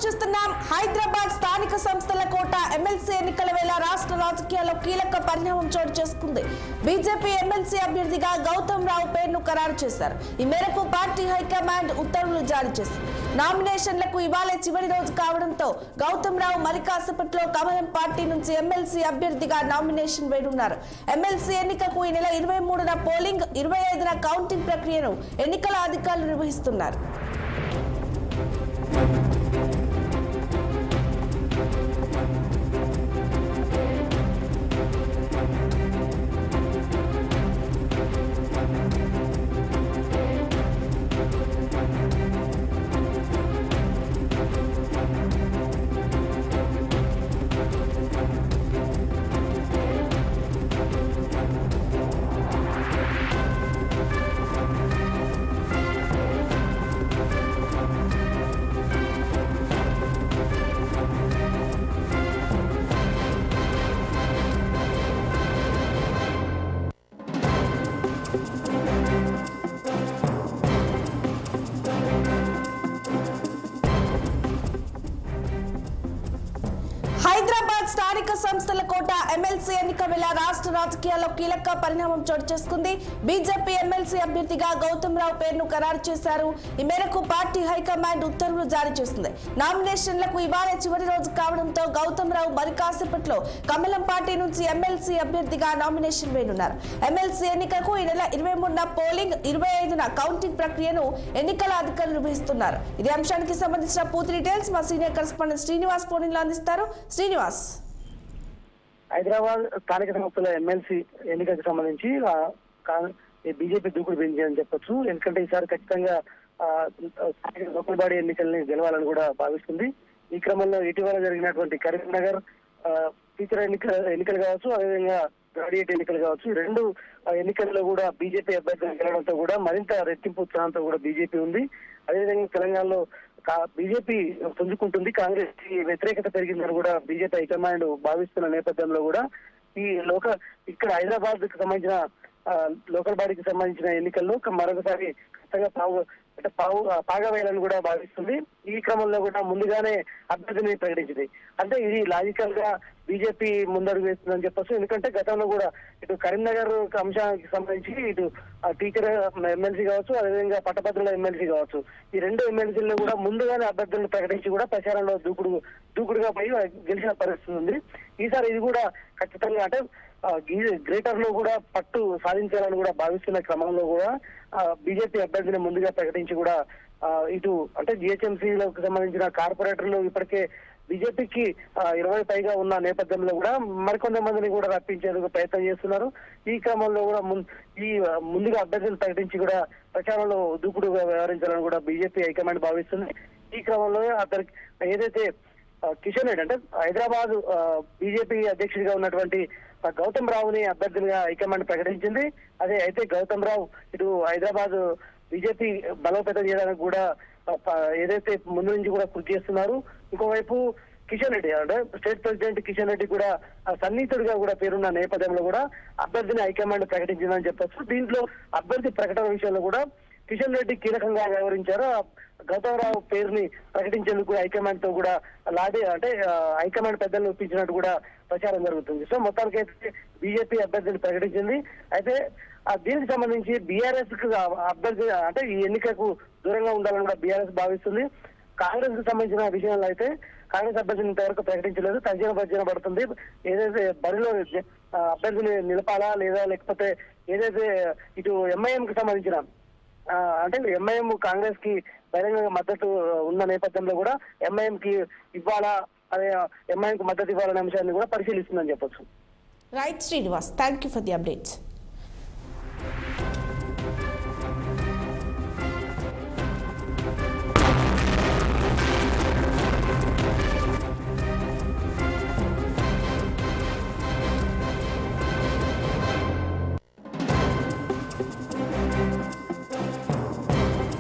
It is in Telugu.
చూస్తున్నాం. హైదరాబాద్ స్థానిక సంస్థల కోట ఎమ్మెల్సీ ఎన్నికల వేళ రాష్ట్ర రాజకీయాల్లో కీలక పరిణామం చోటు చేసుకుంది. బీజేపీ ఎమ్మెల్సీ అభ్యర్థిగా గౌతమ్ రావు పేరును ఖరారు చేశారు. ఈ మేరకు పార్టీ హైకమాండ్ ఉత్తర్వులు జారీ చేసింది. నామినేషన్లకు ఇవాళ చివరి రోజు కావడంతో గౌతమ్ రావు మరి కాసేపట్లో కమలం పార్టీ నుంచి ఎమ్మెల్సీ అభ్యర్థిగా నామినేషన్ వేయనున్నారు. ఎమ్మెల్సీ ఎన్నికకు ఈ నెల 23న పోలింగ్, 25న కౌంటింగ్ ప్రక్రియను ఎన్నికల అధికారులు నిర్వహిస్తున్నారు. హైదరాబాద్ స్థానిక సంస్థల కోట ఎమ్మెల్సీ ఎన్నిక వేళ రాష్ట్ర రాజకీయాల్లో కీలక పరిణామం చోటు చేసుకుంది. బీజేపీ ఎమ్మెల్సీ అభ్యర్థిగా గౌతమ్ రావు పేరును ఖరారు చేశారు. ఈ మేరకు పార్టీ హైకమాండ్ ఉత్తర్వులు జారీ చేసింది. నామినేషన్లకు ఇవాళ చివరి రోజు కావడంతో గౌతమ్ రావు మరి కాసేపట్లో కమలం పార్టీ నుంచి ఎమ్మెల్సీ అభ్యర్థిగా నామినేషన్ వేయనున్నారు. ఎమ్మెల్సీ ఎన్నికకు ఈ నెల 23న పోలింగ్, 25న కౌంటింగ్ ప్రక్రియను ఎన్నికల అధికారులు నిర్వహిస్తున్నారు. ఇదే అంశానికి సంబంధించిన పూర్తి డీటెయిల్స్ మా సీనియర్ కరెస్పాండెంట్ శ్రీనివాస్ ఫోన్లో అందిస్తారు. శ్రీనివాస్, హైదరాబాద్ స్థానిక సంస్థల ఎమ్మెల్సీ ఎన్నికకు సంబంధించి బీజేపీ దూకుడు పెంచిందని చెప్పొచ్చు. ఎందుకంటే ఈసారి ఖచ్చితంగా లోకల్ బాడీ ఎన్నికల్ని గెలవాలని కూడా భావిస్తుంది. ఈ క్రమంలో ఇటీవల జరిగినటువంటి కరీంనగర్ టీచర్ ఎన్నికలు కావచ్చు, అదేవిధంగా గ్రాడ్యుయేట్ ఎన్నికలు కావచ్చు, ఈ రెండు ఎన్నికల్లో కూడా బీజేపీ అభ్యర్థులు గెలవడంతో కూడా మరింత రెట్టింపు ఉత్సాహంతో కూడా బీజేపీ ఉంది. అదేవిధంగా తెలంగాణలో బీజేపీ పుంజుకుంటుంది, కాంగ్రెస్ కి వ్యతిరేకత పెరిగిందని కూడా బీజేపీ హైకమాండ్ భావిస్తున్న నేపథ్యంలో కూడా ఇక్కడ హైదరాబాద్ కి సంబంధించిన లోకల్ బాడీకి సంబంధించిన ఎన్నికల్లో మరొకసారి పాగా వేయాలని కూడా భావిస్తుంది. ఈ క్రమంలో కూడా ముందుగానే అభ్యర్థిని ప్రకటించింది. అంటే ఇది లాజికల్ గా బీజేపీ ముందడుగు వేస్తుందని చెప్పొచ్చు. ఎందుకంటే గతంలో కూడా ఇటు కరీంనగర్ అంశానికి సంబంధించి ఇటు టీచర్ ఎమ్మెల్సీ కావచ్చు, అదేవిధంగా పట్టభద్రుల ఎమ్మెల్సీ కావచ్చు, ఈ రెండు ఎమ్మెల్సీలను కూడా ముందుగానే అభ్యర్థులను ప్రకటించి కూడా ప్రచారంలో దూకుడుగా పోయి గెలిచిన పరిస్థితి ఉంది. ఈసారి ఇది కూడా ఖచ్చితంగా అంటే గ్రేటర్ లో కూడా పట్టు సాధించాలని కూడా భావిస్తున్న క్రమంలో కూడా బీజేపీ అభ్యర్థిని ముందుగా ప్రకటించి కూడా ఇటు అంటే జిహెచ్ఎంసీలకు సంబంధించిన కార్పొరేటర్లు ఇప్పటికే బీజేపీకి 20 పైగా ఉన్న నేపథ్యంలో కూడా మరికొంతమందిని కూడా రప్పించేందుకు ప్రయత్నం చేస్తున్నారు. ఈ క్రమంలో కూడా ముందుగా అభ్యర్థులను ప్రకటించి కూడా ప్రచారంలో దూకుడుగా వ్యవహరించాలని కూడా బీజేపీ హైకమాండ్ భావిస్తుంది. ఈ క్రమంలో అతనికి ఏదైతే కిషన్ రెడ్డి అంటే హైదరాబాద్ బీజేపీ అధ్యక్షుడిగా ఉన్నటువంటి గౌతమ్ రావుని అభ్యర్థిగా హైకమాండ్ ప్రకటించింది. అయితే గౌతమ్ రావు ఇటు హైదరాబాద్ బీజేపీ బలోపేతం చేయడానికి కూడా ఏదైతే ముందు నుంచి కూడా కృషి చేస్తున్నారు. ఇంకోవైపు కిషన్ రెడ్డి అంటే స్టేట్ ప్రెసిడెంట్ కిషన్ రెడ్డి కూడా సన్నిహితుడిగా కూడా పేరున్న నేపథ్యంలో కూడా అభ్యర్థిని హైకమాండ్ ప్రకటించిందని చెప్పొచ్చు. దీంట్లో అభ్యర్థి ప్రకటన విషయంలో కూడా కిషన్ రెడ్డి కీలకంగా వ్యవహరించారు. గౌతమ్ రావు పేరుని ప్రకటించేందుకు హైకమాండ్ తో కూడా హైకమాండ్ పెద్దలను ఒప్పించినట్టు కూడా ప్రచారం జరుగుతుంది. సో మొత్తానికైతే బీజేపీ అభ్యర్థిని ప్రకటించింది. అయితే దీనికి సంబంధించి బీఆర్ఎస్ కు అభ్యర్థి అంటే ఈ ఎన్నికకు దూరంగా ఉండాలని కూడా బీఆర్ఎస్ భావిస్తుంది. కాంగ్రెస్ కు సంబంధించిన విషయంలో అయితే కాంగ్రెస్ అభ్యర్థిని ఇంతవరకు ప్రకటించలేదు. తర్జన పడుతుంది. ఏదైతే బరిలో అభ్యర్థిని నిలపాలా లేదా లేకపోతే ఏదైతే ఇటు ఎంఐఎం కి సంబంధించిన అంటే ఎంఐఎం కాంగ్రెస్ కి బహిరంగ మద్దతు ఉన్న నేపథ్యంలో కూడా ఎంఐఎం కి ఇవ్వాలా, అదే ఎంఐఎం కు మద్దతు ఇవ్వాలనే అంశాన్ని కూడా పరిశీలిస్తుందని చెప్పొచ్చు. Right Srinivas, thank you for the updates.